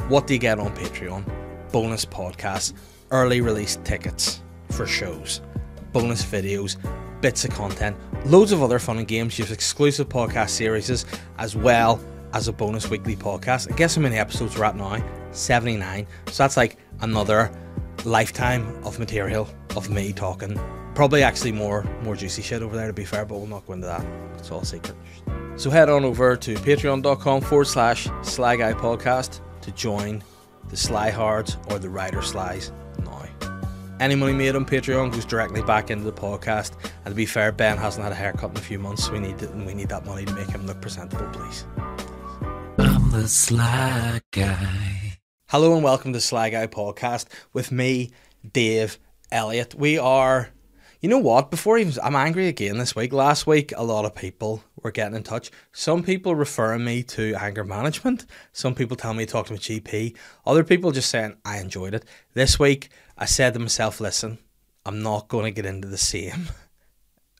What do you get on Patreon? Bonus podcasts, early release tickets for shows, bonus videos, bits of content, loads of other fun and games. You have exclusive podcast series as well as a bonus weekly podcast. And guess how many episodes we're at now? 79. So that's like another lifetime of material of me talking. Probably actually more juicy shit over there, to be fair, but we'll not go into that. It's all secret. So head on over to patreon.com/SlyGuyPodcast to join the Sly Hards or the Rider Slies now. Any money made on Patreon goes directly back into the podcast. And to be fair, Ben hasn't had a haircut in a few months, so we need that money to make him look presentable, please. I'm the Sly Guy. Hello and welcome to Sly Guy Podcast with me, Dave Elliott. We are, you know what, I'm angry again this week. Last week, a lot of people were getting in touch. Some people referring me to anger management. Some people telling me to talk to my GP. Other people just saying, I enjoyed it. This week, I said to myself, listen, I'm not going to get into the same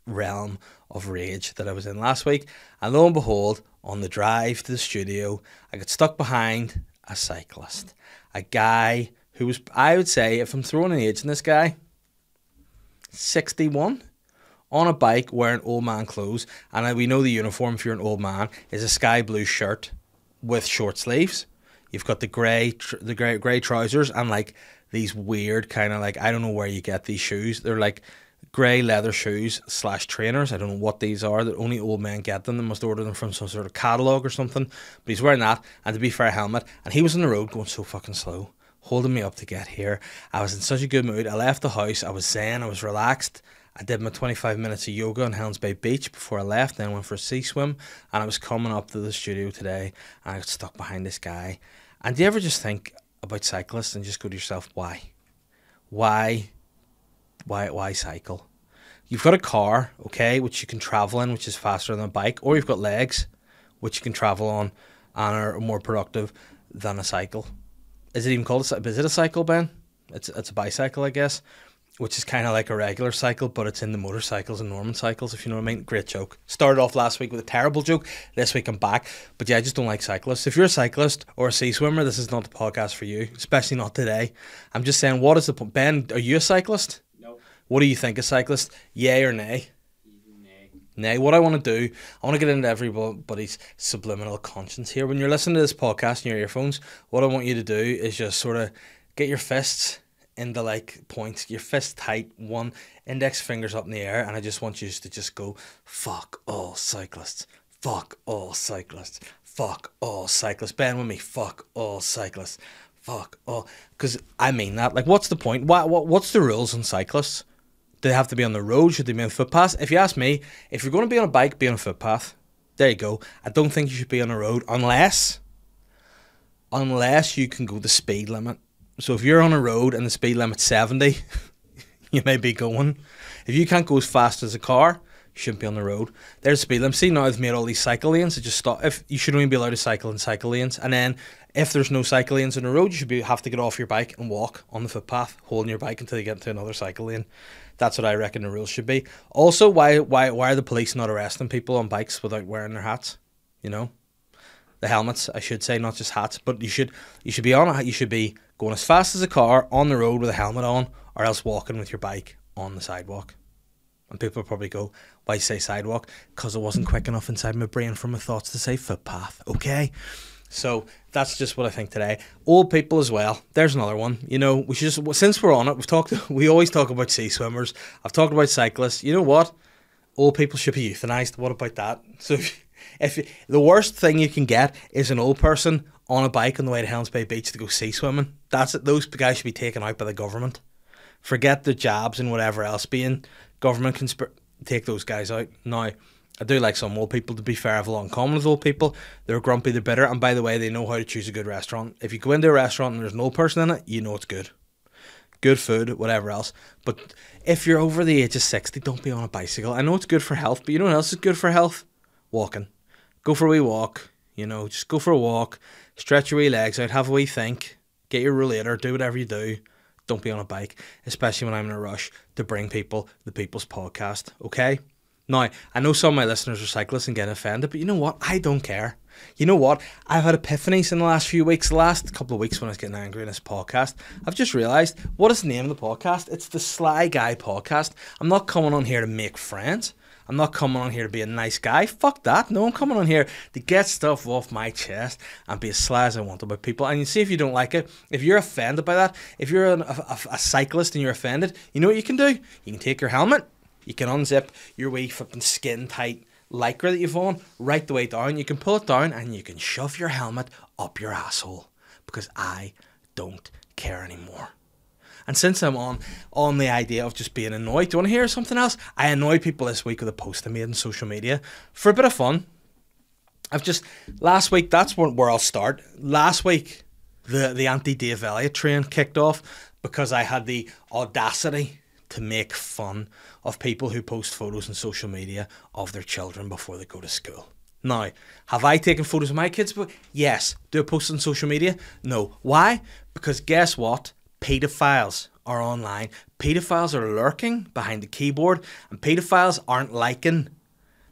realm of rage that I was in last week. And lo and behold, on the drive to the studio, I got stuck behind a cyclist. A guy who was, I would say, if I'm throwing an age in this guy, 61, on a bike wearing old man clothes. And we know the uniform, if you're an old man, is a sky blue shirt with short sleeves. You've got the grey trousers and like these weird kind of like, I don't know where you get these shoes. They're like grey leather shoes / trainers. I don't know what these are. That only old men get them. They must order them from some sort of catalogue or something. But he's wearing that, and to be fair, a helmet. And he was on the road going so fucking slow, holding me up to get here. I was in such a good mood. I left the house. I was zen. I was relaxed. I did my 25 minutes of yoga on Helens Bay Beach before I left. Then I went for a sea swim. And I was coming up to the studio today, and I got stuck behind this guy. And do you ever just think about cyclists and just go to yourself, why? Why cycle? You've got a car, okay, which you can travel in, which is faster than a bike, or you've got legs, which you can travel on and are more productive than a cycle. Is it even called is it a cycle, Ben? It's a bicycle, I guess, which is kind of like a regular cycle, but it's in the motorcycles and Norman cycles, if you know what I mean. Great joke. Started off last week with a terrible joke. This week I'm back. But yeah, I just don't like cyclists. If you're a cyclist or a sea swimmer, this is not the podcast for you, especially not today. I'm just saying, what is the point? Ben, are you a cyclist? No. What do you think, a cyclist? Yay or nay? Nay. What I want to do, I want to get into everybody's subliminal conscience here. When you're listening to this podcast in your earphones, what I want you to do is just sort of get your fists into like points, your fist tight, one index fingers up in the air, and I just want you to just go, fuck all cyclists, fuck all cyclists, fuck all cyclists. Ben with me, fuck all cyclists, fuck all. Because I mean that. Like, what's the point? What's the rules on cyclists? Do they have to be on the road? Should they be on the footpath? If you ask me, if you're going to be on a bike, be on a footpath. There you go. I don't think you should be on a road unless you can go the speed limit. So if you're on a road and the speed limit's 70, you may be going. If you can't go as fast as a car, you shouldn't be on the road. There's speed limit. See, now they've made all these cycle lanes. It just stop. If you should only be allowed to cycle in cycle lanes, and then if there's no cycle lanes on the road, you should have to get off your bike and walk on the footpath, holding your bike until you get into another cycle lane. That's what I reckon the rules should be. Also, why are the police not arresting people on bikes without wearing their hats? You know, the helmets, I should say, not just hats. But you should be on it. You should be going as fast as a car on the road with a helmet on, or else walking with your bike on the sidewalk. And people will probably go, why say sidewalk? Because it wasn't quick enough inside my brain for my thoughts to say footpath, okay? So that's just what I think today. Old people as well. There's another one. You know, we should just, since we're on it, we always talk about sea swimmers. I've talked about cyclists. You know what? Old people should be euthanized. What about that? So if the worst thing you can get is an old person on a bike on the way to Helens Bay Beach to go sea swimming, that's it. Those guys should be taken out by the government. Forget the jabs and whatever else being government take those guys out. Now, I do like some old people, to be fair. I have a lot in common with old people. They're grumpy, they're bitter, and by the way, they know how to choose a good restaurant. If you go into a restaurant and there's an old person in it, you know it's good. Good food, whatever else. But if you're over the age of 60, don't be on a bicycle. I know it's good for health, but you know what else is good for health? Walking. Go for a wee walk, you know, just go for a walk, stretch your wee legs out, have a wee think, get your rollator, do whatever you do. Don't be on a bike, especially when I'm in a rush to bring people the People's Podcast, okay? Now, I know some of my listeners are cyclists and get offended, but you know what? I don't care. You know what? I've had epiphanies in the last few weeks. The last couple of weeks when I was getting angry in this podcast, I've just realised, what is the name of the podcast? It's the Sly Guy Podcast. I'm not coming on here to make friends. I'm not coming on here to be a nice guy. Fuck that. No, I'm coming on here to get stuff off my chest and be as sly as I want about people. And you see if you don't like it, if you're offended by that, if you're a cyclist and you're offended, you know what you can do? You can take your helmet, you can unzip your wee flipping skin tight lycra that you've on right the way down. You can pull it down and you can shove your helmet up your asshole, because I don't care anymore. And since I'm on the idea of just being annoyed, do you want to hear something else? I annoyed people this week with a post I made on social media for a bit of fun. Last week, that's where I'll start. Last week, the anti-Dave Elliott train kicked off because I had the audacity to make fun of people who post photos on social media of their children before they go to school. Now, have I taken photos of my kids? Yes. Do I post on social media? No. Why? Because guess what? Pedophiles are online. Pedophiles are lurking behind the keyboard, and pedophiles aren't liking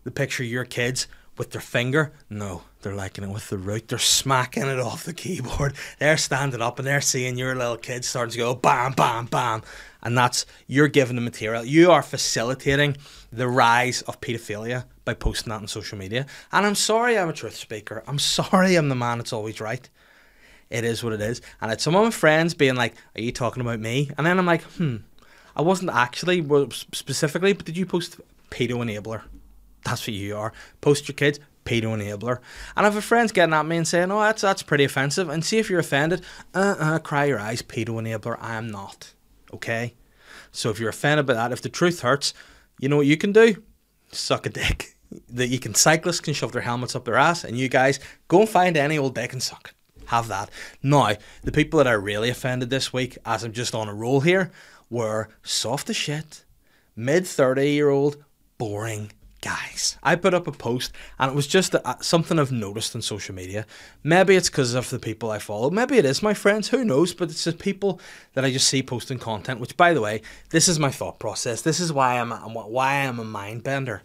the picture of your kids with their finger. No, they're liking it with the root. They're smacking it off the keyboard. They're standing up and they're seeing your little kids starting to go bam, bam, bam. And you're giving the material. You are facilitating the rise of pedophilia by posting that on social media. And I'm sorry I'm a truth speaker. I'm sorry I'm the man that's always right. It is what it is. And I had some of my friends being like, are you talking about me? And then I'm like, I wasn't actually specifically, but did you post pedo enabler? That's what you are. Post your kids, pedo enabler. And I have friends getting at me and saying, oh, that's pretty offensive. And see if you're offended. Cry your eyes, pedo enabler. I am not. Okay? So if you're offended by that, if the truth hurts, you know what you can do? Suck a dick. Cyclists can shove their helmets up their ass, and you guys go and find any old dick and suck it. Have that. Now, the people that I really offended this week, as I'm just on a roll here, were soft as shit, mid-30-year-old, boring guys. I put up a post, and it was just something I've noticed on social media. Maybe it's because of the people I follow. Maybe it is my friends. Who knows? But it's the people that I just see posting content, which, by the way, this is my thought process. This is why I'm a mind bender.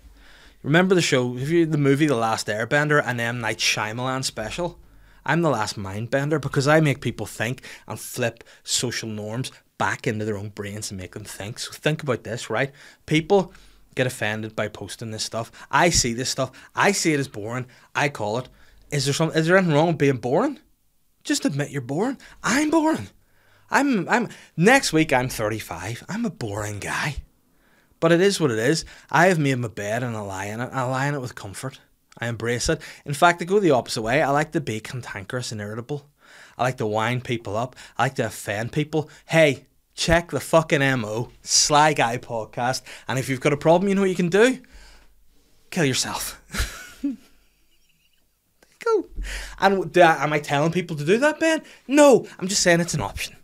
Remember the show, the movie The Last Airbender, and M. Night Shyamalan special? I'm the last mind bender because I make people think and flip social norms back into their own brains and make them think. So think about this, right? People get offended by posting this stuff. I see this stuff. I see it as boring. I call it. Is there anything wrong with being boring? Just admit you're boring. I'm boring. Next week I'm 35. I'm a boring guy. But it is what it is. I have made my bed and I lie in it. I lie in it with comfort. I embrace it. In fact, I go the opposite way. I like to be cantankerous and irritable. I like to wind people up. I like to offend people. Hey, check the fucking MO, Sly Guy Podcast. And if you've got a problem, you know what you can do? Kill yourself. Go. And am I telling people to do that, Ben? No, I'm just saying it's an option.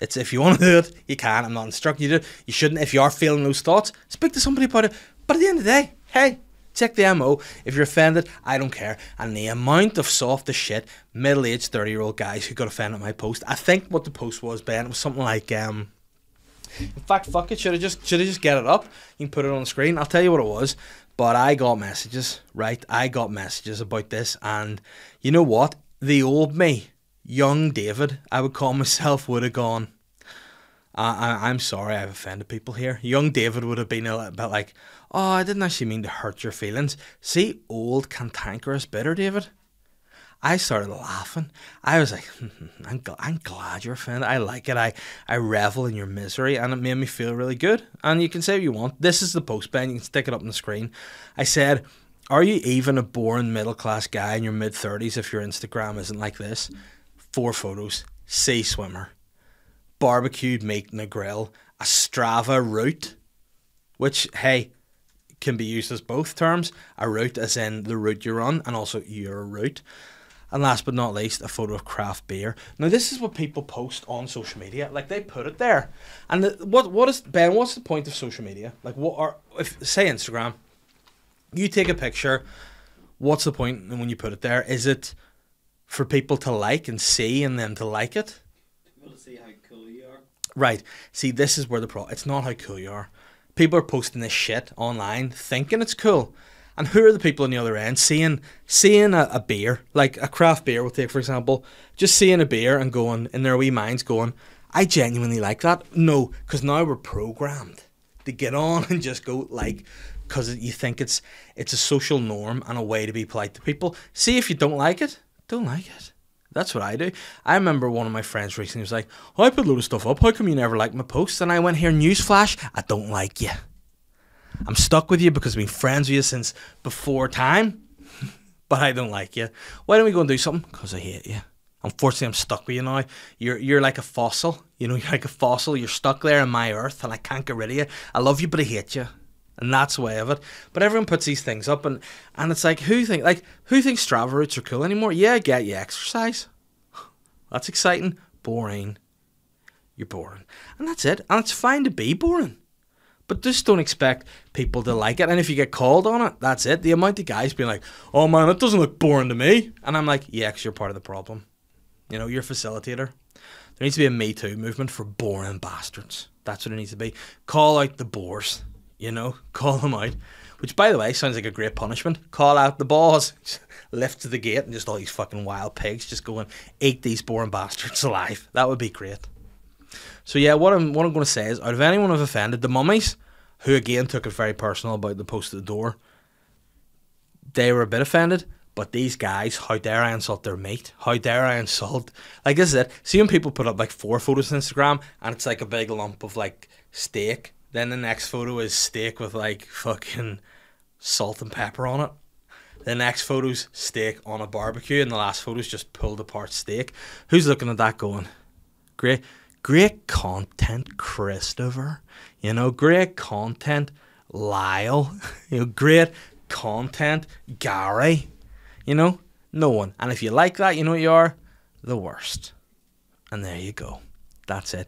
It's if you want to do it, you can. I'm not instructing you to. You shouldn't. If you are feeling those thoughts, speak to somebody about it. But at the end of the day, hey, check the MO. If you're offended, I don't care. And the amount of soft as shit, middle-aged 30-year-old guys who got offended at my post. I think what the post was, Ben, it was something like, in fact, fuck it, should I just get it up? You can put it on the screen. I'll tell you what it was. But I got messages, right? I got messages about this. And you know what? The old me, young David, I would call myself, would have gone, I'm sorry I've offended people here. Young David would have been a little bit like, oh, I didn't actually mean to hurt your feelings. See, old cantankerous bitter David. I started laughing. I was like, I'm glad you're offended. I like it. I revel in your misery, and it made me feel really good. And you can say what you want. This is the post, Ben. You can stick it up on the screen. I said, are you even a boring middle-class guy in your mid-30s if your Instagram isn't like this? 4 photos. Sea swimmer. Barbecued meat in a grill. A Strava route. Which, hey, can be used as both terms. A route as in the route you're on, and also your route. And last but not least, a photo of craft beer. Now, this is what people post on social media. Like, they put it there. And what is, Ben, what's the point of social media? Like, if say Instagram, you take a picture, what's the point when you put it there? Is it for people to like and see and them to like it? People to see how cool you are. Right. See, this is where the problem, it's not how cool you are. People are posting this shit online thinking it's cool. And who are the people on the other end seeing a beer, like a craft beer, we'll take for example, just seeing a beer and going, in their wee minds going, I genuinely like that. No, because now we're programmed to get on and just go like, because you think it's a social norm and a way to be polite to people. See, if you don't like it, don't like it. That's what I do. I remember one of my friends recently was like, oh, I put a load of stuff up. How come you never like my posts? And I went, here, newsflash, I don't like you. I'm stuck with you because I've been friends with you since before time, but I don't like you. Why don't we go and do something? Because I hate you. Unfortunately, I'm stuck with you now. You're like a fossil. You know, you're like a fossil. You're stuck there in my earth, and I can't get rid of you. I love you, but I hate you. And that's the way of it. But everyone puts these things up, and it's like, who thinks Strava routes are cool anymore? Yeah, I get you exercise. That's exciting. Boring. You're boring. And that's it. And it's fine to be boring. But just don't expect people to like it. And if you get called on it, that's it. The amount of guys being like, oh man, it doesn't look boring to me. And I'm like, yeah, because you're part of the problem. You know, you're a facilitator. There needs to be a Me Too movement for boring bastards. That's what it needs to be. Call out the bores. You know, call them out. Which, by the way, sounds like a great punishment. Call out the boss. Lift to the gate and just all these fucking wild pigs just going, eat these boring bastards alive. That would be great. So yeah, what I'm going to say is, out of anyone I've offended, the mummies, who again took it very personal about the post at the door, they were a bit offended. But these guys, how dare I insult their mate? How dare I insult? Like, this is it. See when people put up like 4 photos on Instagram and it's like a big lump of like steak. Then the next photo is steak with like fucking salt and pepper on it. The next photo's steak on a barbecue, and the last photo's just pulled apart steak. Who's looking at that going, great content, Christopher. You know, great content, Lyle. You know, great content, Gary. You know, no one. And if you like that, you know what you are? The worst. And there you go. That's it.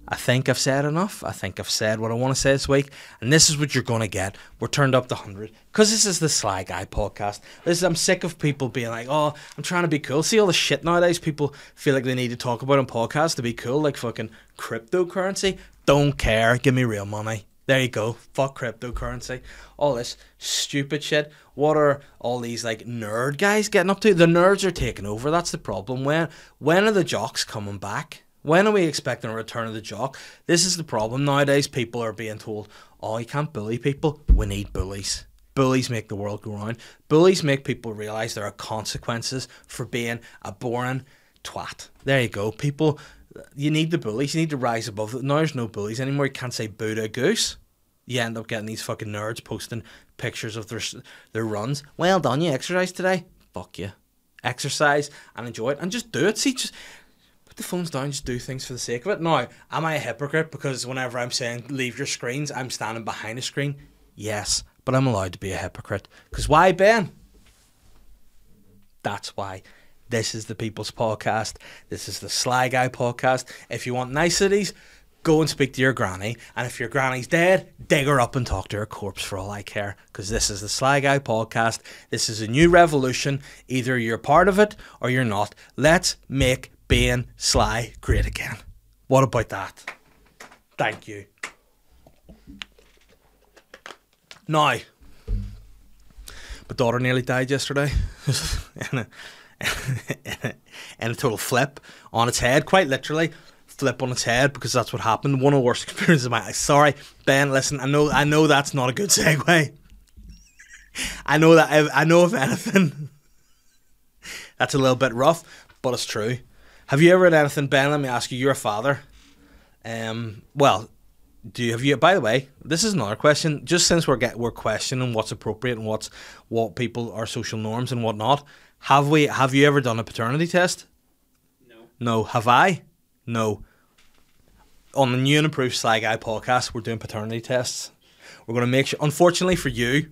I think I've said enough. I think I've said what I want to say this week. And this is what you're going to get. We're turned up to 100. Because this is the Sly Guy podcast. I'm sick of people being like, oh, I'm trying to be cool. See all the shit nowadays people feel like they need to talk about on podcasts to be cool. Like fucking cryptocurrency. Don't care. Give me real money. There you go. Fuck cryptocurrency. All this stupid shit. What are all these like nerd guys getting up to? The nerds are taking over. That's the problem. When are the jocks coming back? When are we expecting a return of the jock? This is the problem nowadays. People are being told, oh, you can't bully people. We need bullies. Bullies make the world go round. Bullies make people realise there are consequences for being a boring twat. There you go. People, you need the bullies. You need to rise above it. Now there's no bullies anymore. You can't say boo to a goose. You end up getting these fucking nerds posting pictures of their runs. Well done, you exercised today. Fuck you. Exercise and enjoy it and just do it. See, just put the phones down, just do things for the sake of it. Now, am I a hypocrite because whenever I'm saying leave your screens, I'm standing behind a screen? Yes, but I'm allowed to be a hypocrite. Because why, Ben? That's why. This is the People's Podcast. This is the Sly Guy Podcast. If you want niceties, go and speak to your granny. And if your granny's dead, dig her up and talk to her corpse for all I care. Because this is the Sly Guy Podcast. This is a new revolution. Either you're part of it or you're not. Let's make being sly great again. What about that? Thank you. Now, my daughter nearly died yesterday in a total flip on its head, quite literally. Flip on its head, because that's what happened. One of the worst experiences of my life. Sorry, Ben, listen, I know that's not a good segue. I know if anything, that's a little bit rough, but it's true. Have you ever had anything, Ben? Let me ask you. You're a father. Well, have you? By the way, this is another question. Just since we're questioning what's appropriate and what people are social norms and whatnot, have you ever done a paternity test? No. No. Have I? No. On the new and improved Sly Guy podcast, we're doing paternity tests. We're going to make sure. Unfortunately for you,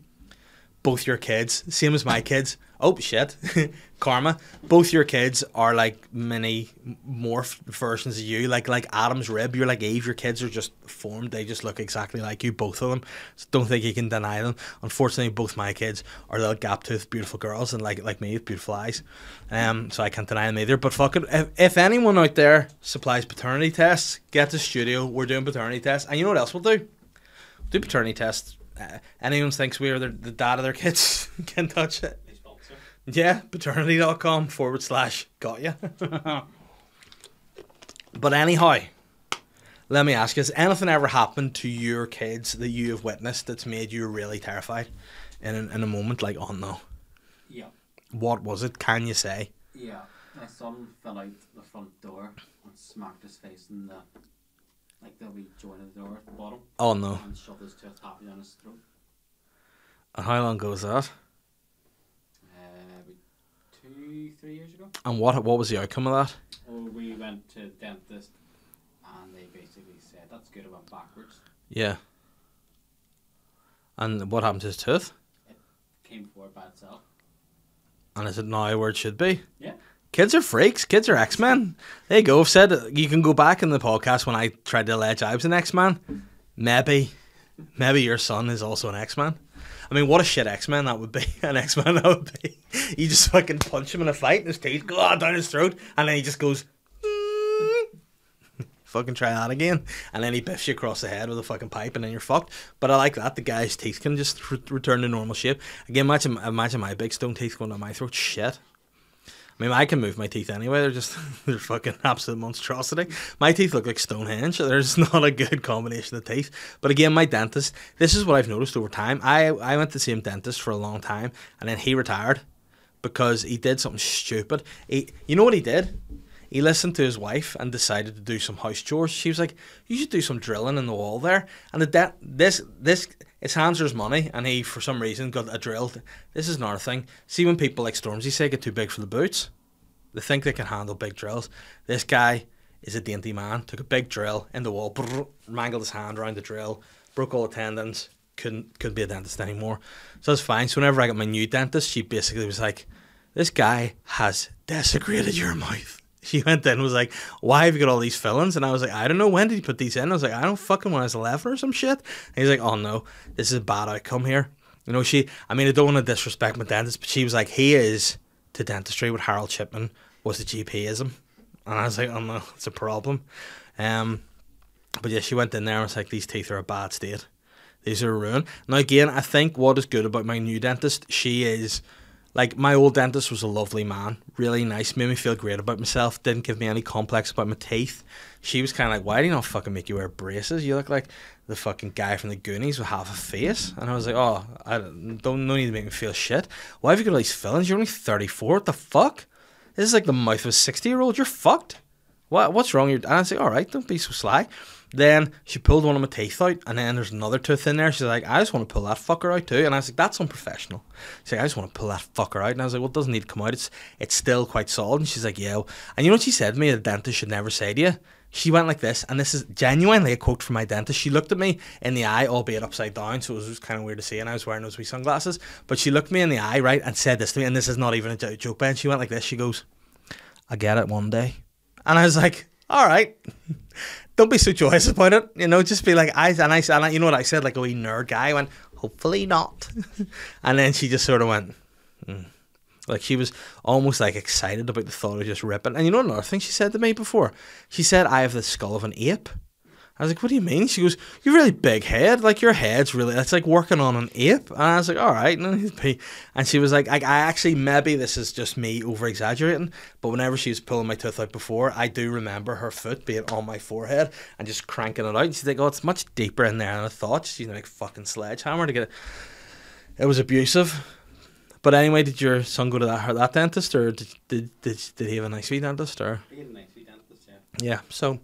both your kids, same as my kids. Oh shit, karma. Both your kids are like mini morphed versions of you, like Adam's rib. You're like Eve. Your kids are just formed. They just look exactly like you, both of them. So don't think you can deny them. Unfortunately, both my kids are little gap-toothed, beautiful girls, and like me with beautiful eyes. So I can't deny them either. But fuck it. If anyone out there supplies paternity tests, get to the studio. We're doing paternity tests, and you know what else we'll do? We'll do paternity tests anyone thinks we are the dad of their kids can touch it. They sponsor. Yeah, paternity.com/got ya. But anyhow, let me ask you, has anything ever happened to your kids that you have witnessed that's made you really terrified in a moment like, oh no? Yeah. What was it? Can you say? Yeah. My son fell out the front door and smacked his face in the wee joint of the door at the bottom. Oh no. And shoved his tooth happy down his throat. And how long ago was that? About 2-3 years ago. And what was the outcome of that? Oh, we went to the dentist and they basically said, that's good, it went backwards. Yeah. And what happened to his tooth? It came forward by itself. And is it now where it should be? Yeah. Kids are freaks. Kids are X-Men. There you go. I've said you can go back in the podcast when I tried to allege I was an X-Man. Maybe your son is also an X-Man. I mean, what a shit X-Man that would be. An X-Man that would be. You just fucking punch him in a fight and his teeth go down his throat and then he just goes, fucking try that again. And then he biffs you across the head with a fucking pipe and then you're fucked. But I like that. The guy's teeth can just return to normal shape. Again, imagine my big stone teeth going down my throat. Shit. I mean, I can move my teeth anyway. They're fucking absolute monstrosity. My teeth look like Stonehenge. There's not a good combination of teeth. But again, my dentist, this is what I've noticed over time. I went to the same dentist for a long time, and then he retired because he did something stupid. You know what he did? He listened to his wife and decided to do some house chores. She was like, you should do some drilling in the wall there. And his hands are his money, and he, for some reason, got a drill. This is another thing. See when people like Stormzy say get too big for the boots? They think they can handle big drills. This guy is a dainty man. Took a big drill in the wall, mangled his hand around the drill, broke all the tendons, couldn't be a dentist anymore. So that's fine. So whenever I got my new dentist, she basically was like, this guy has desecrated your mouth. She went in and was like, why have you got all these fillings? And I was like, I don't know, when did you put these in? I was like, I don't fucking, when I was 11 or some shit. And he's like, oh no, this is a bad outcome here. You know, I mean, I don't want to disrespect my dentist, but she was like, he is to dentistry what Harold Shipman was to GPism. And I was like, oh no, it's a problem. But yeah, she went in there and was like, these teeth are a bad state. These are ruined. Now again, I think what is good about my new dentist, she is... Like, my old dentist was a lovely man, really nice, made me feel great about myself, didn't give me any complex about my teeth. She was kind of like, why do you not fucking make you wear braces? You look like the fucking guy from the Goonies with half a face. And I was like, oh, no need to make me feel shit. Why have you got all these fillings? You're only 34, what the fuck? This is like the mouth of a 60-year-old, you're fucked. What's wrong? And I was like, alright, don't be so sly. Then she pulled one of my teeth out, and then there's another tooth in there. She's like, I just want to pull that fucker out too. And I was like, that's unprofessional. She's like, I just want to pull that fucker out. And I was like, well, it doesn't need to come out. It's still quite solid. And she's like, yeah. And you know what she said to me, a dentist should never say to you? She went like this, and this is genuinely a quote from my dentist. She looked at me in the eye, albeit upside down, so it was just kind of weird to see, and I was wearing those wee sunglasses. But she looked me in the eye, right, and said this to me, and this is not even a joke, Ben. She went like this. She goes, I get it one day. And I was like, all right. Don't be so joyous about it, you know. Just be like, you know what I said, like a wee nerd guy. I went, hopefully not. And then she just sort of went, like she was almost like excited about the thought of just ripping. And you know another thing she said to me before? She said, I have the skull of an ape. I was like, what do you mean? She goes, you really big head. Like, your head's really, it's like working on an ape. And I was like, all right. And she was like, I actually, maybe this is just me over-exaggerating, but whenever she was pulling my tooth out before, I do remember her foot being on my forehead and just cranking it out. And she's like, oh, it's much deeper in there than I thought. She's like, fucking sledgehammer to get it. It was abusive. But anyway, did your son go to that dentist, or did he have a nice wee dentist? Or? He had a nice wee dentist, yeah. Yeah, so...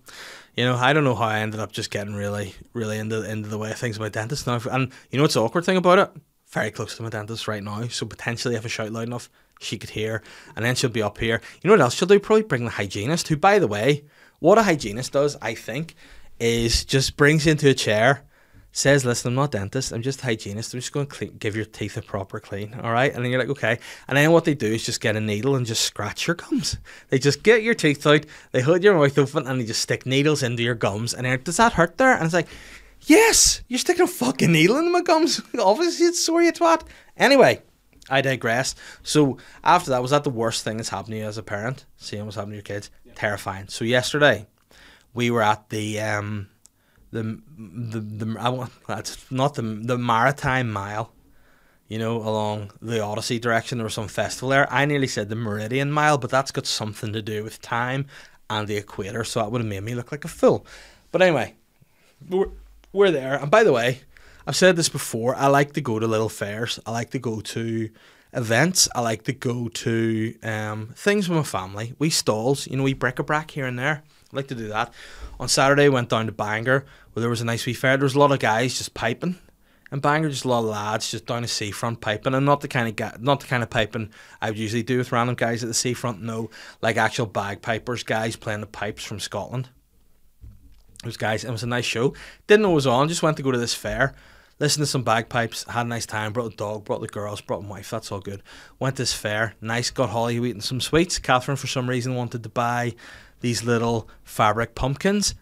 You know, I don't know how I ended up just getting really, really into the way of things with my dentist now. And you know what's the awkward thing about it? Very close to my dentist right now. So potentially if I shout loud enough, she could hear. And then she'll be up here. You know what else she'll do? Probably bring the hygienist, who, by the way, what a hygienist does, I think, is just brings you into a chair, says, listen, I'm not a dentist, I'm just a hygienist. I'm just going to give your teeth a proper clean, all right? And then you're like, okay. And then what they do is just get a needle and just scratch your gums. They just get your teeth out, they hold your mouth open, and they just stick needles into your gums. And they're like, does that hurt there? And it's like, yes, you're sticking a fucking needle into my gums. Obviously it's sore, you twat. Anyway, I digress. So after that, was that the worst thing that's happened to you as a parent? Seeing what's happening to your kids? Yeah. Terrifying. So yesterday, we were at the that's not the Maritime Mile. You know, along the Odyssey direction, there was some festival there. I nearly said the Meridian Mile, but that's got something to do with time and the equator, so that would have made me look like a fool. But anyway, we're there. And by the way, I've said this before, I like to go to little fairs. I like to go to events. I like to go to things with my family. We stalls, you know, we bric-a-brac here and there. I like to do that. On Saturday, went down to Bangor, where there was a nice wee fair. There was a lot of guys just piping. In Bangor, just a lot of lads just down the seafront piping, and not the kind of piping I would usually do with random guys at the seafront. No, like actual bagpipers, guys playing the pipes from Scotland. Those guys, it was a nice show. Didn't know it was on. Just went to go to this fair, listened to some bagpipes, had a nice time. Brought the dog, brought the girls, brought my wife. That's all good. Went to this fair, nice. Got Holly eating some sweets. Catherine, for some reason, wanted to buy these little fabric pumpkins.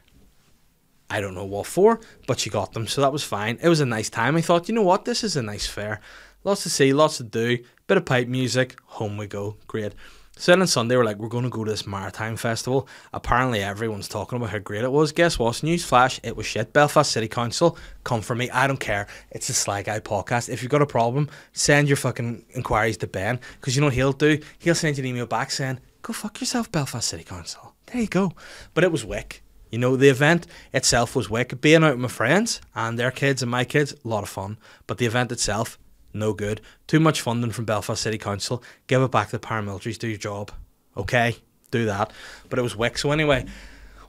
I don't know what for, but she got them, so that was fine. It was a nice time. I thought, you know what, this is a nice fair. Lots to see, lots to do, bit of pipe music, home we go, great. So then on Sunday, we're like, we're going to go to this Maritime Festival. Apparently everyone's talking about how great it was. Guess what? Newsflash, it was shit. Belfast City Council, come for me. I don't care. It's a Sly Guy podcast. If you've got a problem, send your fucking inquiries to Ben, because you know what he'll do? He'll send you an email back saying, go fuck yourself, Belfast City Council. There you go. But it was wick. You know, the event itself was wicked. Being out with my friends and their kids and my kids, a lot of fun. But the event itself, no good. Too much funding from Belfast City Council. Give it back to the paramilitaries. Do your job. Okay? Do that. But it was wick. So anyway,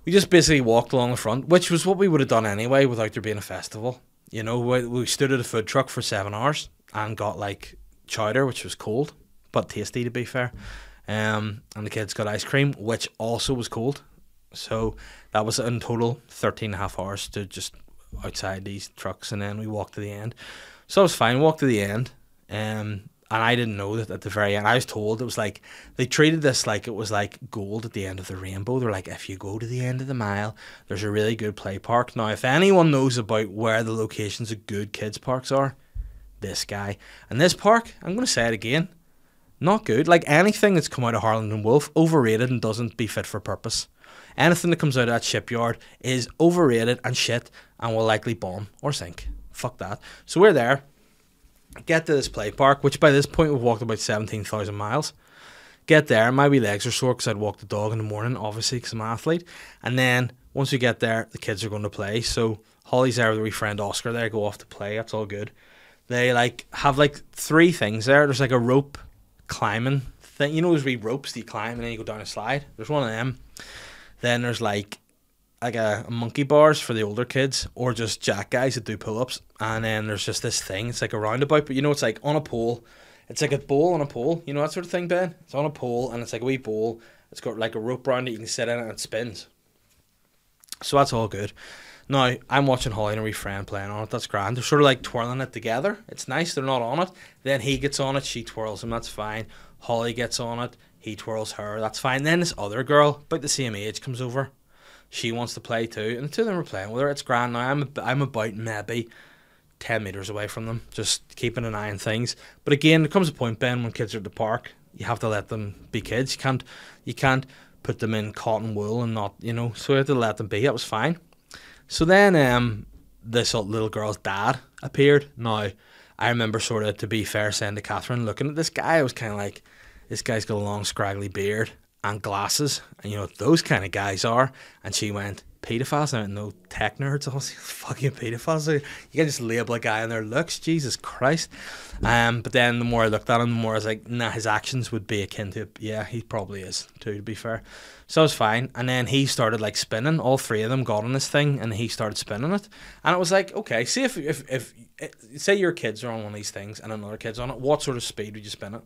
we just basically walked along the front, which was what we would have done anyway without there being a festival. You know, we stood at a food truck for 7 hours and got like chowder, which was cold, but tasty to be fair. And the kids got ice cream, which also was cold. So that was in total 13 and a half hours to just outside these trucks, and then we walked to the end. So it was fine, walked to the end, and I didn't know that at the very end. I was told it was like, they treated this like it was like gold at the end of the rainbow. They're like, if you go to the end of the mile, there's a really good play park. Now, if anyone knows about where the locations of good kids parks are, this guy. And this park, I'm going to say it again, not good. Like anything that's come out of Harland and Wolff, overrated and doesn't be fit for purpose. Anything that comes out of that shipyard is overrated and shit and will likely bomb or sink. Fuck that. So we're there. Get to this play park, which by this point we've walked about 17,000 miles. Get there. My wee legs are sore because I'd walk the dog in the morning, obviously, because I'm an athlete. And then once we get there, the kids are going to play. So Holly's there with her wee friend Oscar there, go off to play. That's all good. They have 3 things there. There's like a rope climbing thing. You know those wee ropes that you climb and then you go down a slide? There's one of them. Then there's like a monkey bars for the older kids, or just jack guys that do pull-ups. And then there's just this thing. It's like a roundabout, but you know, it's like on a pole. It's like a bowl on a pole. You know that sort of thing, Ben? It's on a pole, and it's like a wee bowl. It's got like a rope around it. You can sit in it, and it spins. So that's all good. Now, I'm watching Holly and her wee friend playing on it. That's grand. They're sort of like twirling it together. It's nice. They're not on it. Then he gets on it. She twirls him. That's fine. Holly gets on it. He twirls her. That's fine. Then this other girl, about the same age, comes over. She wants to play too. And the two of them are playing with her. It's grand. Now, I'm about maybe 10 metres away from them, just keeping an eye on things. But again, there comes a point, Ben, when kids are at the park, you have to let them be kids. You can't put them in cotton wool and not, you know, so you have to let them be. That was fine. So then this little girl's dad appeared. Now, I remember sort of, to be fair, saying to Catherine, looking at this guy, I was kind of like, this guy's got a long scraggly beard and glasses, and you know what those kind of guys are. And she went, pedophiles? I went, no, tech nerds. I was like, fucking pedophiles. You can just label a guy on their looks, Jesus Christ. But then the more I looked at him, the more I was like, nah, his actions would be akin to, yeah, he probably is too, to be fair. So it was fine. And then he started like spinning. All 3 of them got on this thing, and he started spinning it. And it was like, okay, see if say your kids are on one of these things and another kid's on it, what sort of speed would you spin it?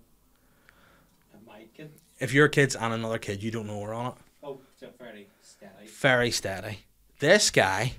My kid. If your kids and another kid, you don't know are on it. Oh, so very steady. Very steady. This guy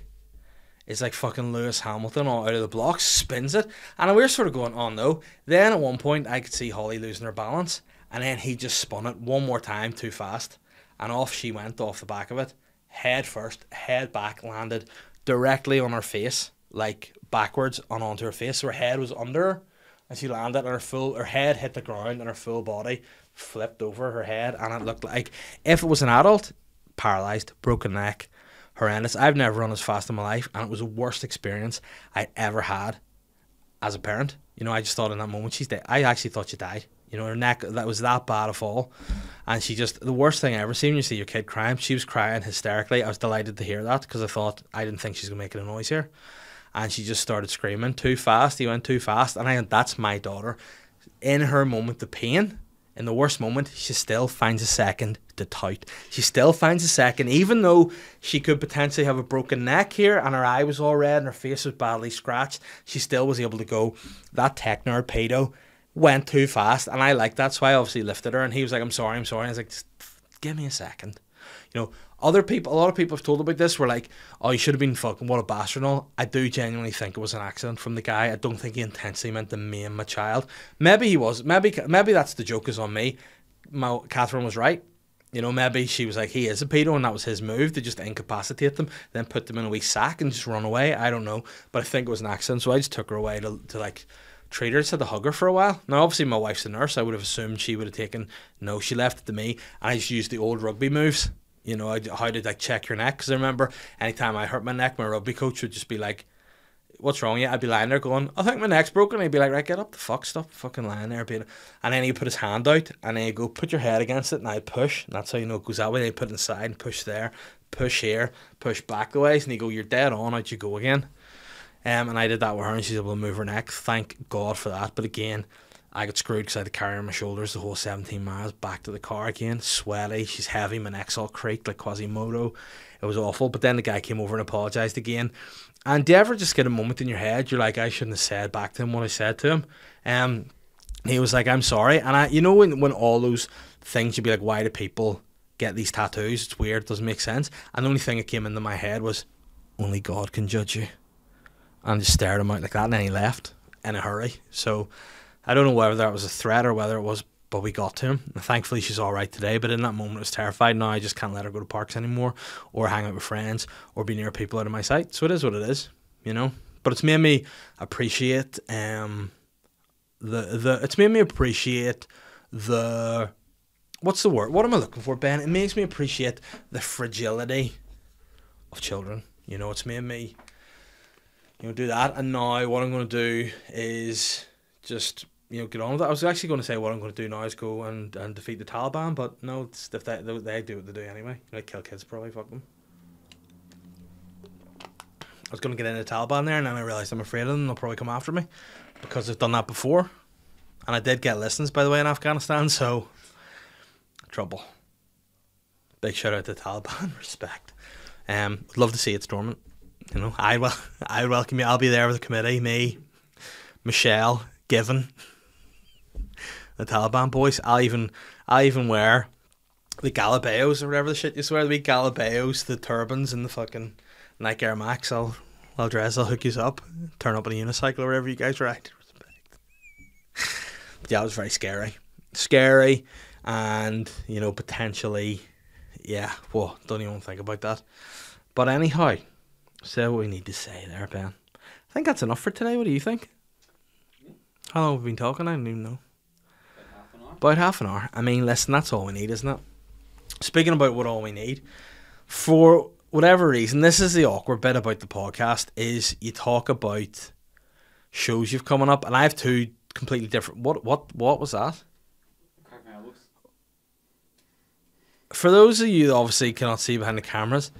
is like fucking Lewis Hamilton all out of the blocks, spins it, and we were sort of going, oh no. Then at one point I could see Holly losing her balance, and then he just spun it one more time too fast, and off she went off the back of it, head first, head back, landed directly on her face, like backwards and onto her face. So her head was under her, and she landed, and her head hit the ground, and her full body flipped over her head, and it looked like, if it was an adult, paralysed, broken neck, horrendous. I've never run as fast in my life, and it was the worst experience I ever had as a parent. You know, I just thought in that moment, she's dead. I actually thought she died. You know, her neck, that was that bad a fall. And she just, the worst thing I ever seen, when you see your kid crying, she was crying hysterically. I was delighted to hear that, because I didn't think she was going to make a noise here. And she just started screaming too fast. He went too fast. And I went, that's my daughter. In her moment of pain, in the worst moment, she still finds a second to tout. She still finds a second, even though she could potentially have a broken neck here and her eye was all red and her face was badly scratched. She still was able to go, that tech nerd pedo went too fast. And I like that, so I obviously lifted her, and he was like, I'm sorry. And I was like, just give me a second. You know, a lot of people have told about this, were like, oh, you should have been fucking, what a bastard and all. I do genuinely think it was an accident from the guy. I don't think he intentionally meant to maim my child. Maybe he was. Maybe that's the joke is on me. Catherine was right. You know, maybe she was like, he is a pedo, and that was his move, to just incapacitate them, then put them in a wee sack and just run away. I don't know. But I think it was an accident, so I just took her away to like, treat her. I just had to hug her for a while. Now, obviously, my wife's a nurse. I would have assumed she would have taken, no, she left it to me, and I just used the old rugby moves. You know, how to like check your neck, because I remember anytime I hurt my neck, my rugby coach would just be like, what's wrong with you? I'd be lying there going, I think my neck's broken. He'd be like, right, get up the fuck, stop fucking lying there. And then he'd put his hand out, and then he'd go, put your head against it, and I'd push, and that's how you know it goes that way. Then he'd put it inside and push there, push here, push back the ways, and he'd go, you're dead on, out you go again. And I did that with her, and she's able to move her neck. Thank God for that. But again, I got screwed because I had to carry her on my shoulders the whole 17 miles back to the car again. Sweaty, she's heavy, my neck's all creaked like Quasimodo. It was awful. But then the guy came over and apologised again. And do you ever just get a moment in your head, you're like, I shouldn't have said back to him what I said to him? He was like, I'm sorry. And you know when all those things, you'd be like, why do people get these tattoos? It's weird, it doesn't make sense. And the only thing that came into my head was, only God can judge you. And I just stared him out like that, and then he left in a hurry. So I don't know whether that was a threat or whether it was, but we got to him. And thankfully, she's all right today. But in that moment, I was terrified. Now I just can't let her go to parks anymore, or hang out with friends, or be near people out of my sight. So it is what it is, you know. But it's made me appreciate It's made me appreciate the. What's the word? What am I looking for, Ben? It makes me appreciate the fragility of children. You know, it's made me, do that. And now what I'm going to do is just, get on with it. I was actually going to say what I'm going to do now is go and defeat the Taliban, but no, it's if they do what they do anyway. Kill kids probably, fuck them. I was going to get into the Taliban there, and then I realised I'm afraid of them. They'll probably come after me because they've done that before. And I did get listens, by the way, in Afghanistan, so trouble. Big shout out to the Taliban. Respect. Would love to see it storming. I welcome you. I'll be there with the committee. Me, Michelle, Given, the Taliban boys. I'll even wear the Galabeos or whatever the shit you swear. The wee Galabeos, the turbans, and the fucking Nike Air Max. I'll dress. I'll hook you up. Turn up on a unicycle or wherever you guys ride. Respect. Yeah, it was very scary, and potentially, yeah. Well, don't even think about that. But anyhow, say what we need to say there, Ben. I think that's enough for today. What do you think? How long have we been talking? I don't even know. About half an hour. I mean, listen, that's all we need, isn't it? Speaking about what all we need, for whatever reason, this is the awkward bit about the podcast, is you talk about shows you've coming up, and I have two completely different. What was that? For those of you that obviously cannot see behind the cameras,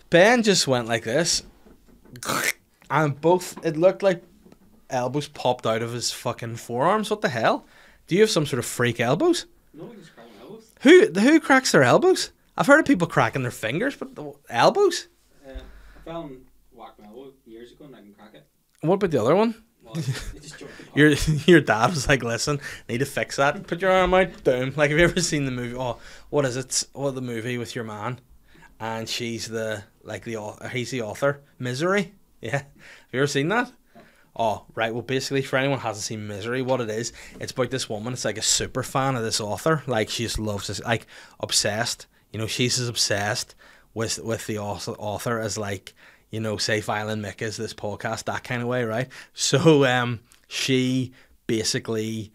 Ben just went like this, and it looked like elbows popped out of his fucking forearms. What the hell? Do you have some sort of freak elbows? No, we just crack elbows. Who cracks their elbows? I've heard of people cracking their fingers, but the elbows? I fell and whacked my elbow years ago, and I can crack it. What about the other one? Well, it just jumped your dad was like, listen, need to fix that. Put your arm out, boom. Like, have you ever seen the movie? Oh, what is it? What, the movie with your man? And she's he's the author. Misery? Yeah. Have you ever seen that? Oh, right. Well, basically, for anyone who hasn't seen Misery, what it is, it's about this woman. It's like a super fan of this author. Like, she just loves this, like, obsessed. She's as obsessed with the author as, like, say Violin Mick is this podcast, that kind of way, right? So, she basically,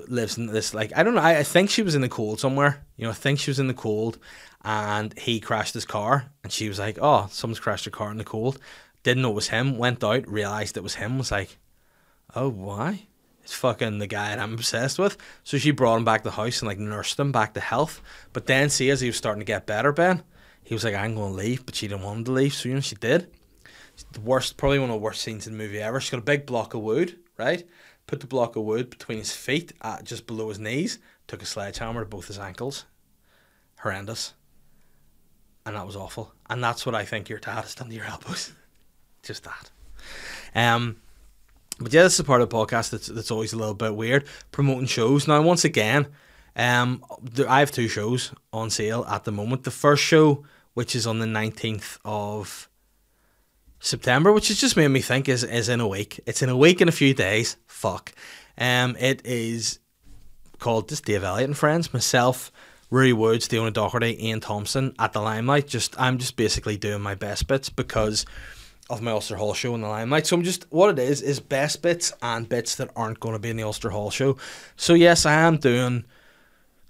lives in this, like, I don't know, I think she was in the cold somewhere. You know, I think she was in the cold, and he crashed his car, and she was like, oh, someone's crashed her car in the cold. Didn't know it was him, went out, realised it was him, was like, oh, why? It's fucking the guy that I'm obsessed with. So she brought him back to the house and, like, nursed him back to health. But then, see, as he was starting to get better, Ben, he was like, I'm going to leave, but she didn't want him to leave, so, you know, she did. The worst, probably one of the worst scenes in the movie ever. She got a big block of wood, right? Put the block of wood between his feet, just below his knees, took a sledgehammer to both his ankles. Horrendous. And that was awful. And that's what I think your dad has done to your elbows. Just that. But yeah, this is part of the podcast that's always a little bit weird. Promoting shows. Now, once again, I have 2 shows on sale at the moment. The first show, which is on the 19th of September, which has just made me think is in a week. It's in a week and a few days. Fuck. It is called just Dave Elliott and Friends. Myself, Rory Woods, Fiona Doherty, Ian Thompson at the Limelight. I'm just basically doing my best bits because of my Ulster Hall show in the Limelight. So I'm just, what it is best bits and bits that aren't going to be in the Ulster Hall show. So yes, I am doing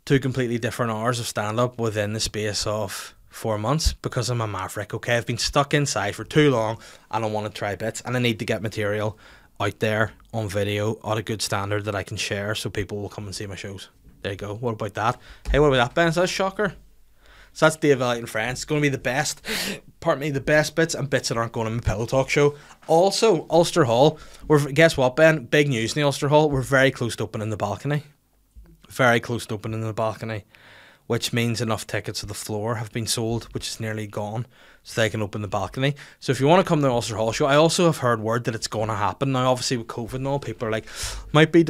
2 completely different hours of stand-up within the space of 4 months because I'm a maverick, okay? I've been stuck inside for too long and I want to try bits, and I need to get material out there on video at a good standard that I can share so people will come and see my shows. There you go. What about that? Hey, what about that, Ben? Is that a shocker? So that's Dave Elliott and Friends. It's going to be the best bits and bits that aren't going on my Pillowtalk show. Also, Ulster Hall. Guess what, Ben? Big news in the Ulster Hall. We're very close to opening the balcony. Very close to opening the balcony, which means enough tickets to the floor have been sold, which is nearly gone, so they can open the balcony. So if you want to come to the Ulster Hall show, I also have heard word that it's going to happen. Now, obviously, with COVID and all, people are like, might be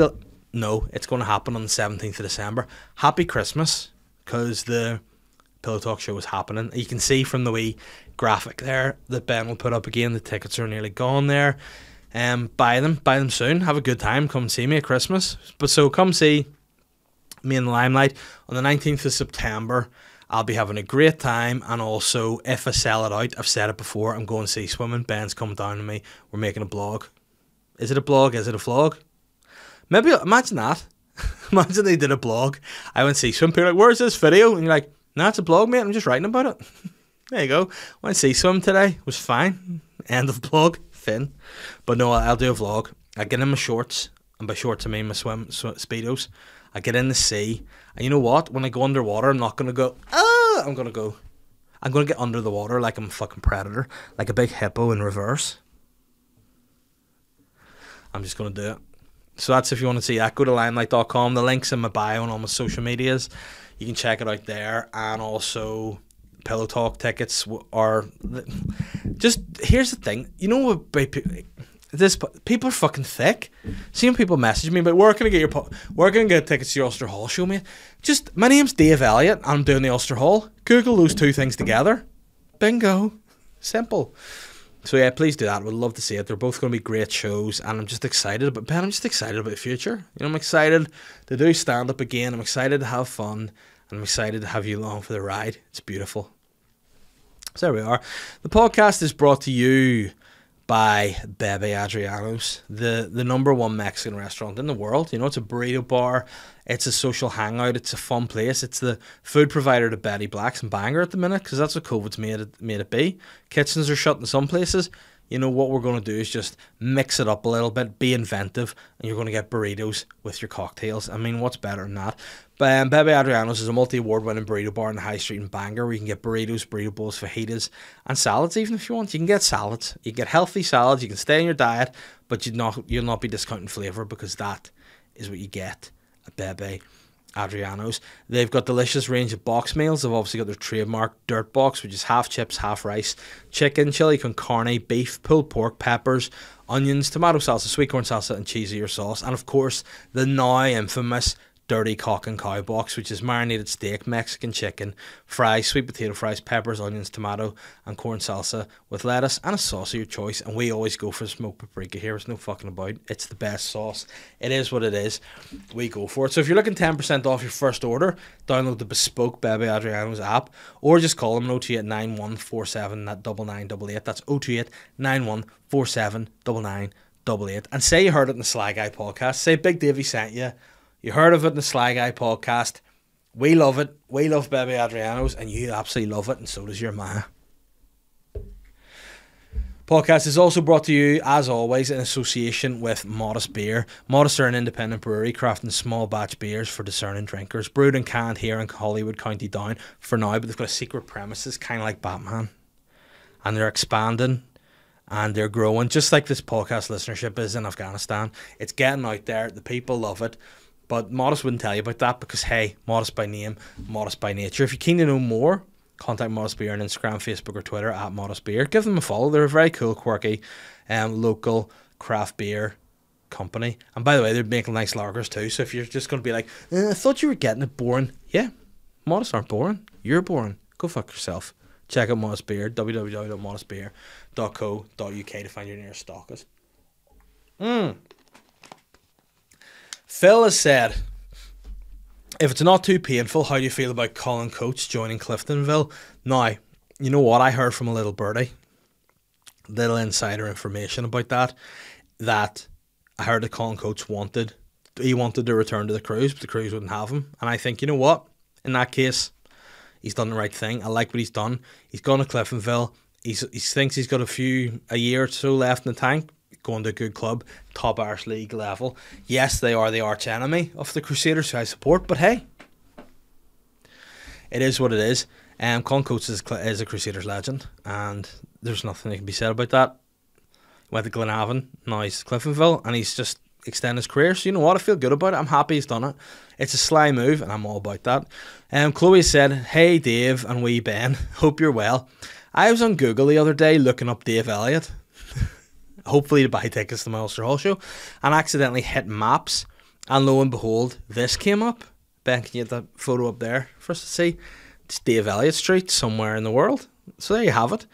no, it's going to happen on the 17th of December. Happy Christmas, because the Pillowtalk show is happening. You can see from the wee graphic there that Ben will put up again, the tickets are nearly gone there. Buy them soon. Have a good time. Come and see me at Christmas. But so come see me in the Limelight on the 19th of September. I'll be having a great time, and also if I sell it out, I've said it before, I'm going to see swimming. Ben's coming down to me. We're making a blog. Is it a blog? Is it a vlog? Maybe, imagine that. Imagine they did a blog. I went to see swim. People are like, where's this video? And you're like, no, it's a blog, mate. I'm just writing about it. There you go. Went to see swim today. It was fine. End of blog. Fin. But no, I'll do a vlog. I get in my shorts, and by shorts I mean my Speedos. I get in the sea, and you know what? When I go underwater, I'm not going to go, I'm going to get under the water like I'm a fucking predator, like a big hippo in reverse. I'm just going to do it. So that's if you want to see that. Go to limelight.com. The link's in my bio on all my social medias. You can check it out there. And also, Pillowtalk tickets are... Just, here's the thing. You know what... People are fucking thick. Seeing people message me about where can I get tickets to your Ulster Hall show, mate? Just, my name's Dave Elliott and I'm doing the Ulster Hall. Google those 2 things together. Bingo. Simple. So yeah, please do that. We'd love to see it. They're both going to be great shows, and I'm just excited about Ben. I'm just excited about the future. You know, I'm excited to do stand up again. I'm excited to have fun, and I'm excited to have you along for the ride. It's beautiful. So there we are. The podcast is brought to you by Bebe Adrianos, the #1 Mexican restaurant in the world. You know, it's a burrito bar, it's a social hangout, it's a fun place. It's the food provider to Betty Black's and Bangor at the minute, because that's what COVID's made it be. Kitchens are shut in some places. You know, what we're going to do is just mix it up a little bit, be inventive, and you're going to get burritos with your cocktails. I mean, what's better than that? But Bebe Adrianos is a multi-award-winning burrito bar in the High Street in Bangor, where you can get burritos, burrito bowls, fajitas, and salads even if you want. You can get salads. You can get healthy salads. You can stay on your diet, but you'll not be discounting flavour, because that is what you get at Bebe Adrianos. They've got delicious range of box meals. They've obviously got their trademark dirt box, which is half chips, half rice, chicken, chili con carne, beef, pulled pork, peppers, onions, tomato salsa, sweet corn salsa, and cheesier sauce. And of course, the now infamous dirty cock and cow box, which is marinated steak, Mexican chicken, fries, sweet potato fries, peppers, onions, tomato, and corn salsa with lettuce and a sauce of your choice. And we always go for smoked paprika here. There's no fucking about. It's the best sauce. It is what it is. We go for it. So if you're looking 10% off your first order, download the bespoke Bebe Adrianos app, or just call them 028 9147 9988. That's 028 9147 9988. And say you heard it in the Sly Guy podcast. Say Big Davey sent you. You heard of it in the Sly Guy podcast. We love it. We love Bebe Adrianos, and you absolutely love it, and so does your ma. Podcast is also brought to you, as always, in association with Modest Beer. Modest are an independent brewery crafting small batch beers for discerning drinkers. Brewed and canned here in Hollywood, County Down for now, but they've got a secret premises, kind of like Batman. And they're expanding and they're growing, just like this podcast listenership is in Afghanistan. It's getting out there. The people love it. But Modest wouldn't tell you about that because, hey, Modest by name, Modest by nature. If you're keen to know more, contact Modest Beer on Instagram, Facebook, or Twitter at Modest Beer. Give them a follow. They're a very cool, quirky, local craft beer company. And by the way, they're making nice lagers too. So if you're just going to be like, I thought you were getting it boring. Yeah, Modest aren't boring. You're boring. Go fuck yourself. Check out Modest Beer, www.modestbeer.co.uk to find your nearest stockist. Phil has said, if it's not too painful, how do you feel about Colin Coates joining Cliftonville? Now, you know what? I heard from a little birdie, little insider information about that I heard that Colin Coates wanted to return to the Cruise, but the Cruise wouldn't have him. And I think, you know what? In that case, he's done the right thing. I like what he's done. He's gone to Cliftonville. He thinks he's got a year or so left in the tank. Going to a good club, top Irish League level. Yes, they are the arch enemy of the Crusaders, who I support, but hey, it is what it is. Colin Coates is a Crusaders legend, and there's nothing that can be said about that. Went to Glenavon, now he's Cliftonville, and he's just extended his career. So you know what? I feel good about it. I'm happy he's done it. It's a sly move, and I'm all about that. Chloe said, "Hey Dave and wee Ben, hope you're well. I was on Google the other day looking up Dave Elliott." Hopefully to buy tickets to my Ulster Hall show, and accidentally hit maps, and lo and behold, this came up. Ben, can you get that photo up there for us to see? It's Dave Elliott Street somewhere in the world. So there you have it.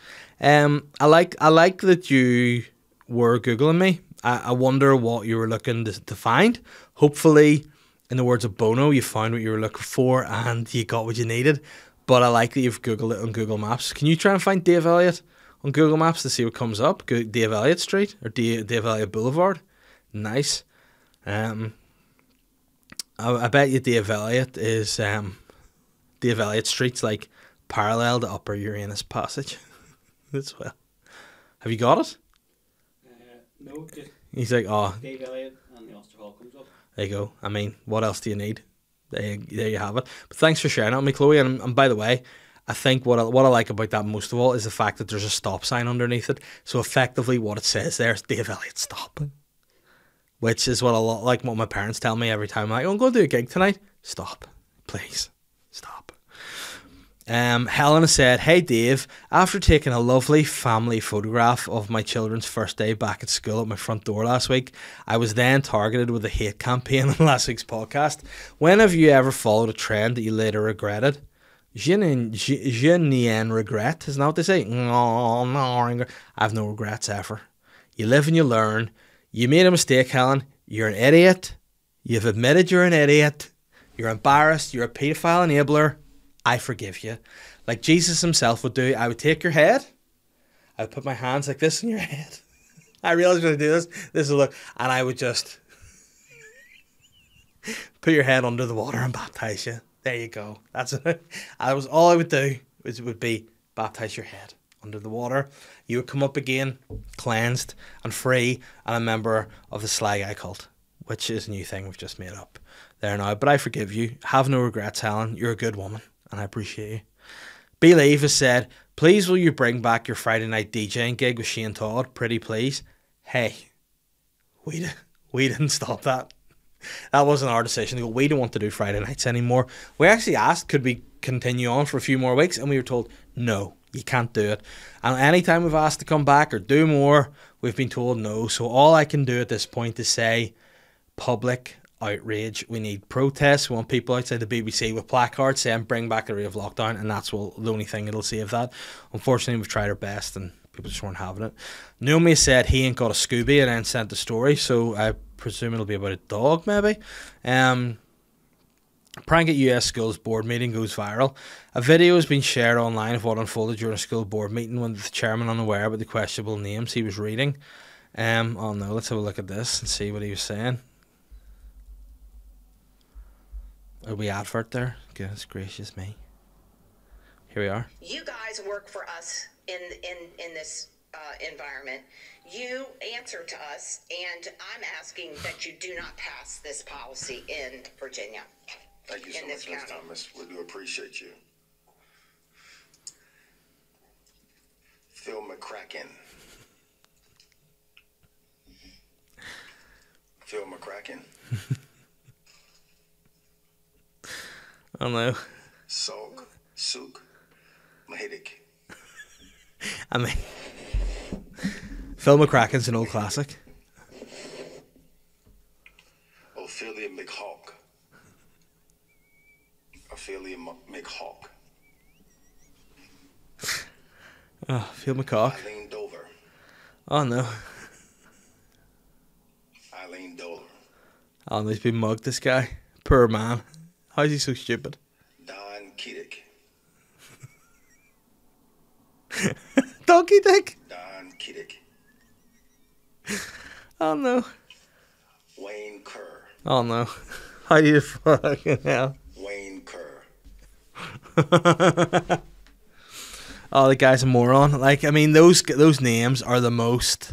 I like that you were Googling me. I wonder what you were looking to find. Hopefully, in the words of Bono, you found what you were looking for and you got what you needed. But I like that you've Googled it on Google Maps. Can you try and find Dave Elliott on Google Maps to see what comes up? Dave Elliott Street or Dave Elliott Boulevard. Nice. I bet you Dave Elliott Street's like parallel to Upper Uranus Passage as well. Have you got it? No, just he's like, oh, Dave Elliott and the Ulster Hall comes up. There you go. I mean, what else do you need? There you have it. But thanks for sharing it with me, Chloe. And by the way, I think what I like about that most of all is the fact that there's a stop sign underneath it. So effectively what it says there is Dave Elliott stop. Which is what what my parents tell me every time. I'm like, I'm going to do a gig tonight. Stop. Please. Stop. Helena said, "Hey Dave, after taking a lovely family photograph of my children's first day back at school at my front door last week, I was then targeted with a hate campaign on last week's podcast. When have you ever followed a trend that you later regretted?" Je n'en regret, isn't that what they say? No, I have no regrets ever. You live and you learn. You made a mistake, Helen. You're an idiot. You've admitted you're an idiot. You're embarrassed. You're a paedophile enabler. I forgive you. Like Jesus himself would do, I would take your head. I would put my hands like this in your head. I realized when I do this is a look. And I would just put your head under the water and baptize you. There you go. That's it. All I would do would be baptize your head under the water. You would come up again, cleansed and free, and a member of the Sly Guy cult, which is a new thing we've just made up there now. But I forgive you. Have no regrets, Helen. You're a good woman, and I appreciate you. Believe has said, "Please will you bring back your Friday night DJing gig with Shane Todd? Pretty please." Hey, we didn't stop that. That wasn't our decision to go, we don't want to do Friday nights anymore. We actually asked, could we continue on for a few more weeks? And we were told, no, you can't do it. And anytime we've asked to come back or do more, we've been told no. So all I can do at this point is say, public outrage. We need protests. We want people outside the BBC with placards saying, bring back the rate of lockdown. And that's the only thing that'll save that. Unfortunately, we've tried our best and people just weren't having it. Naomi said he ain't got a Scooby and then sent the story. So I presume it'll be about a dog, maybe. Prank at US schools board meeting goes viral. A video has been shared online of what unfolded during a school board meeting when the chairman, unaware about the questionable names he was reading. Oh no, let's have a look at this and see what he was saying. a wee advert there. Goodness gracious me. Here we are. You guys work for us in this environment. You answer to us, and I'm asking that you do not pass this policy in Virginia. Thank you so much, Ms. Thomas. We do appreciate you. Phil McCracken. Phil McCracken. Oh no. Soak. Sook. Mahidic. I mean, Phil McCracken's an old classic. Ophelia McHawk. Ophelia McHawk. Oh, Phil McCawk. Eileen Dover. Oh no. Eileen Dover. Oh no, he's been mugged, this guy. Poor man. How is he so stupid? Don Kiddick. Donkey Dick. Don Kiddick. Oh no. Wayne Kerr. Oh no. How do you fucking hell? Wayne Kerr. Oh, the guy's a moron. Like, I mean, those names are the most.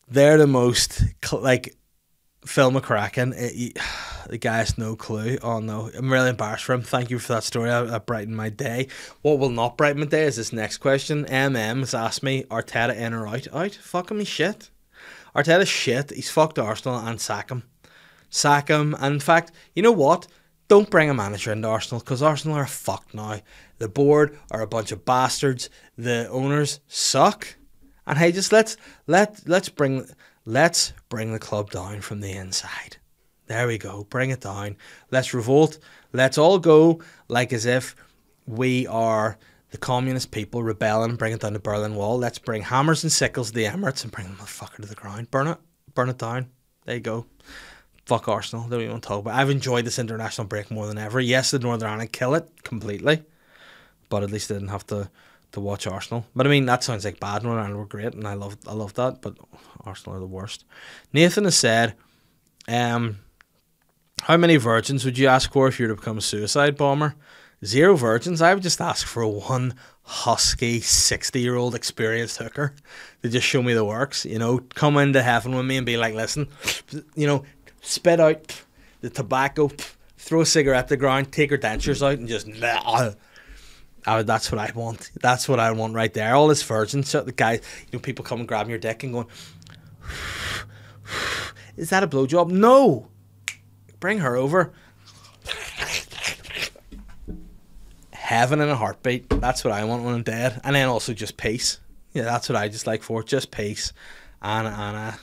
They're the most like Phil McCracken. The guy has no clue. Oh no, I'm really embarrassed for him. Thank you for that story. That brightened my day. What will not brighten my day is this next question. has asked me, Arteta in or out? Out? Fuck him, he's shit. Arteta's shit. He's fucked Arsenal and sack him. Sack him. And in fact, you know what? Don't bring a manager into Arsenal because Arsenal are fucked now. The board are a bunch of bastards. The owners suck. And hey, just let's bring the club down from the inside. There we go. Bring it down. Let's revolt. Let's all go like as if we are the communist people rebelling and bring it down the Berlin Wall. Let's bring hammers and sickles to the Emirates and bring the motherfucker to the ground. Burn it. Burn it down. There you go. Fuck Arsenal. Don't even want to talk about it. I've enjoyed this international break more than ever. Yes, the Northern Ireland kill it completely. But at least I didn't have to watch Arsenal. But I mean, that sounds like bad. Northern Ireland were great and I love that. But Arsenal are the worst. Nathan has said, how many virgins would you ask for if you were to become a suicide bomber? 0 virgins. I would just ask for one husky 60-year-old experienced hooker to just show me the works. You know, come into heaven with me and be like, listen, you know, spit out the tobacco, throw a cigarette at the ground, take her dentures out and just... that's what I want. That's what I want right there. All this virgins, so the guys, you know, people come and grab your dick and going, is that a blowjob? No! Bring her over. Heaven in a heartbeat. That's what I want when I'm dead. And then also just peace. Yeah, that's what I just like for. Just peace. And a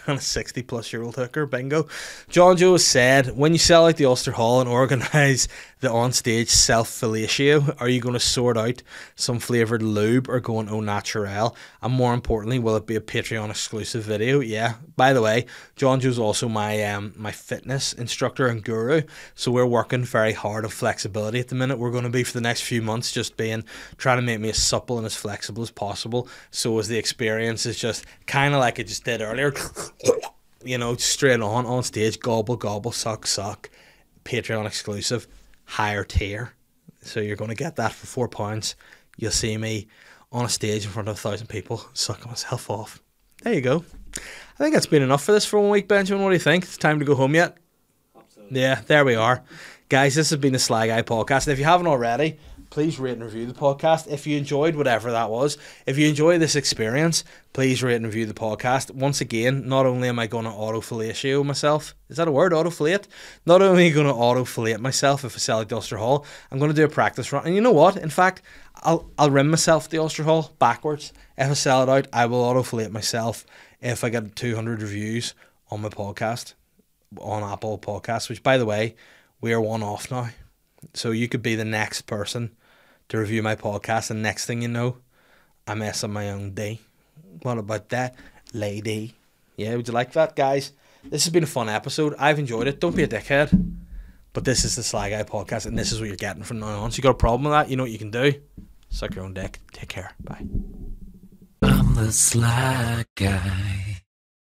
60-plus-year-old hooker. Bingo. John Joe has said, when you sell out the Ulster Hall and organise the on-stage self-fellatio, are you going to sort out some flavoured lube or going au naturel? And more importantly, will it be a Patreon-exclusive video? Yeah. By the way, John Joe's also my my fitness instructor and guru, so we're working very hard on flexibility at the minute. We're going to be for the next few months just trying to make me as supple and as flexible as possible, so as the experience is just kind of like I just did earlier. You know, straight on stage, gobble, gobble, suck, suck, Patreon exclusive, higher tier. So you're going to get that for £4. You'll see me on a stage in front of 1,000 people, sucking myself off. There you go. I think that's been enough for this for 1 week, Benjamin. What do you think? It's time to go home yet? Absolutely. Yeah, there we are. Guys, this has been the Sly Guy podcast. And if you haven't already, please rate and review the podcast. If you enjoyed whatever that was, if you enjoy this experience, please rate and review the podcast. Once again, not only am I going to auto-fellatio myself, is that a word, auto-fellate? Not only am I going to auto-fellate myself if I sell at the Ulster Hall, I'm going to do a practice run. And you know what? In fact, I'll rim myself at the Ulster Hall backwards. If I sell it out, I will auto-fellate myself if I get 200 reviews on my podcast, on Apple Podcasts, which, by the way, we are one off now. So you could be the next person to review my podcast, and next thing you know, I'm messing my own day. What about that, lady? Yeah, would you like that, guys? This has been a fun episode. I've enjoyed it. Don't be a dickhead. But this is the Sly Guy podcast, and this is what you're getting from now on. So you got a problem with that? You know what you can do? Suck your own dick. Take care. Bye. I'm the Sly Guy.